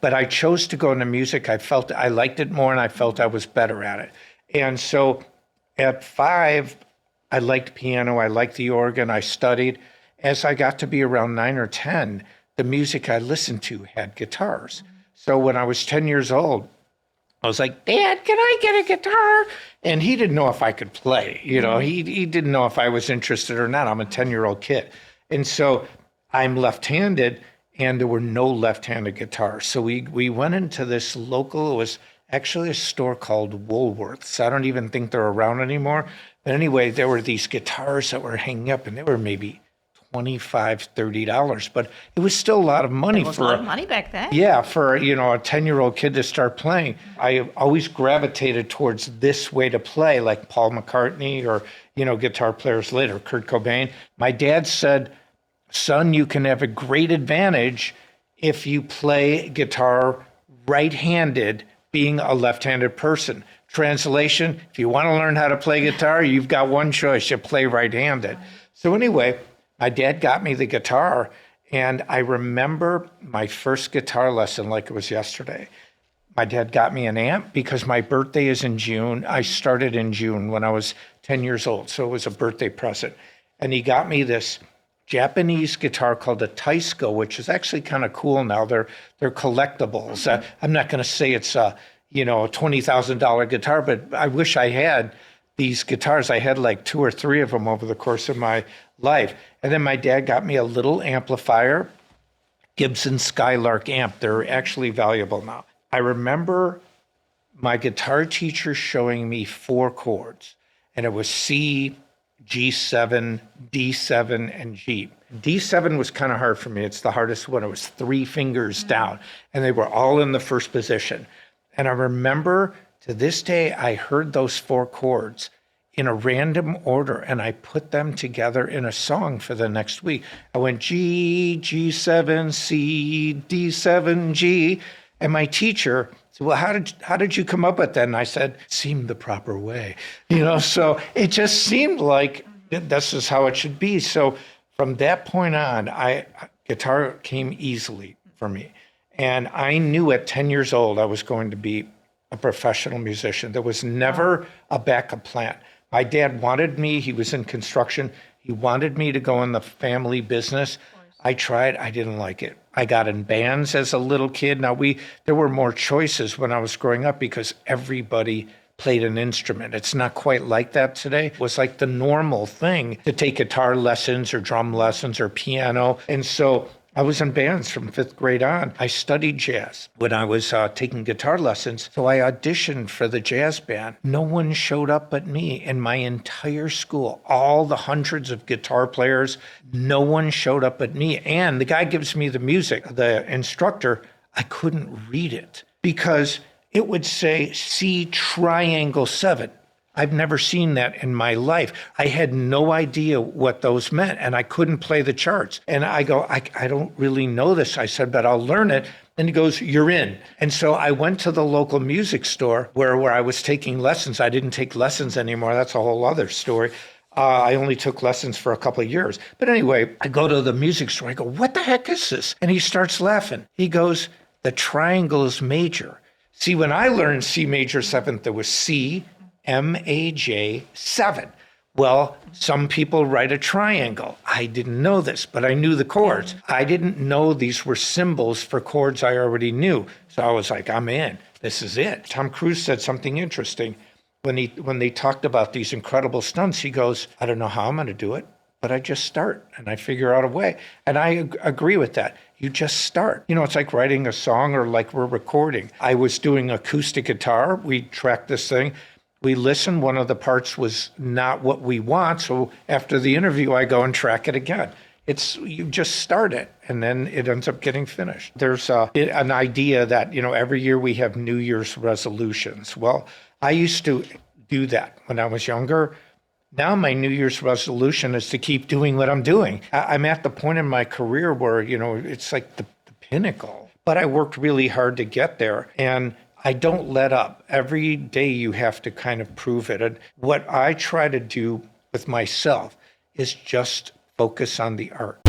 but I chose to go into music. I felt I liked it more and I felt I was better at it. And so at 5, I liked piano, I liked the organ, I studied. As I got to be around 9 or 10, the music I listened to had guitars. So when I was 10 years old, I was like, Dad, can I get a guitar? And he didn't know if I could play. You know, he didn't know if I was interested or not. I'm a 10-year-old kid. And so I'm left-handed, and there were no left-handed guitars. So we went into this local, it was actually a store called Woolworths. I don't even think they're around anymore. But anyway, there were these guitars that were hanging up, and they were maybe $25, $30, but it was still a lot of money. It was a lot of money back then. Yeah, for a 10-year-old kid to start playing. I always gravitated towards this way to play, like Paul McCartney or guitar players later, Kurt Cobain. My dad said, son, you can have a great advantage if you play guitar right-handed, being a left-handed person. Translation, if you want to learn how to play guitar, you've got one choice, you play right-handed. So anyway, my dad got me the guitar, and I remember my first guitar lesson like it was yesterday. My dad got me an amp because my birthday is in June. I started in June when I was 10 years old, so it was a birthday present. And he got me this Japanese guitar called a Taisco, which is actually kind of cool now. They're collectibles. I'm not going to say it's a $20,000 guitar, but I wish I had these guitars. I had like 2 or 3 of them over the course of my life. And then my dad got me a little amplifier, Gibson Skylark amp. They're actually valuable now. I remember my guitar teacher showing me 4 chords, and it was C, G7, D7, and G. D7 was kind of hard for me. It's the hardest one. It was 3 fingers down, and they were all in the first position. And I remember to this day, I heard those 4 chords in a random order, and I put them together in a song for the next week. I went G, G7, C, D7, G, and my teacher said, well, how did you come up with that? And I said, it seemed the proper way. So it just seemed like this is how it should be. So from that point on, guitar came easily for me. And I knew at 10 years old I was going to be a professional musician. There was never a backup plan. My dad wanted me, he was in construction, he wanted me to go in the family business. I tried, I didn't like it. I got in bands as a little kid. Now there were more choices when I was growing up because everybody played an instrument. It's not quite like that today. It was like the normal thing to take guitar lessons or drum lessons or piano. And so I was in bands from 5th grade on. I studied jazz when I was taking guitar lessons. So I auditioned for the jazz band. No one showed up but me in my entire school. All the hundreds of guitar players, no one showed up but me. And the guy gives me the music, the instructor, I couldn't read it because it would say C triangle 7. I've never seen that in my life. I had no idea what those meant, and I couldn't play the charts. And I go, I don't really know this. I said, but I'll learn it. And he goes, you're in. And so I went to the local music store where I was taking lessons. I didn't take lessons anymore. That's a whole other story. I only took lessons for a couple of years. But anyway, I go to the music store. I go, what the heck is this? And he starts laughing. He goes, the triangle is major. See, when I learned C major 7th, there was C, MAJ 7. Well, some people write a triangle. I didn't know this, but I knew the chords. I didn't know these were symbols for chords I already knew. So I was like, I'm in. This is it. Tom Cruise said something interesting. When they talked about these incredible stunts, he goes, I don't know how I'm going to do it, but I just start and I figure out a way. And I agree with that. You just start. It's like writing a song or like we're recording. I was doing acoustic guitar. We tracked this thing. We listened. One of the parts was not what we want. So after the interview, I go and track it again. You just start it and then it ends up getting finished. There's an idea that, every year we have New Year's resolutions. Well, I used to do that when I was younger. Now my New Year's resolution is to keep doing what I'm doing. I'm at the point in my career where, it's like the pinnacle. But I worked really hard to get there. And I don't let up. Every day you have to kind of prove it. And what I try to do with myself is just focus on the art.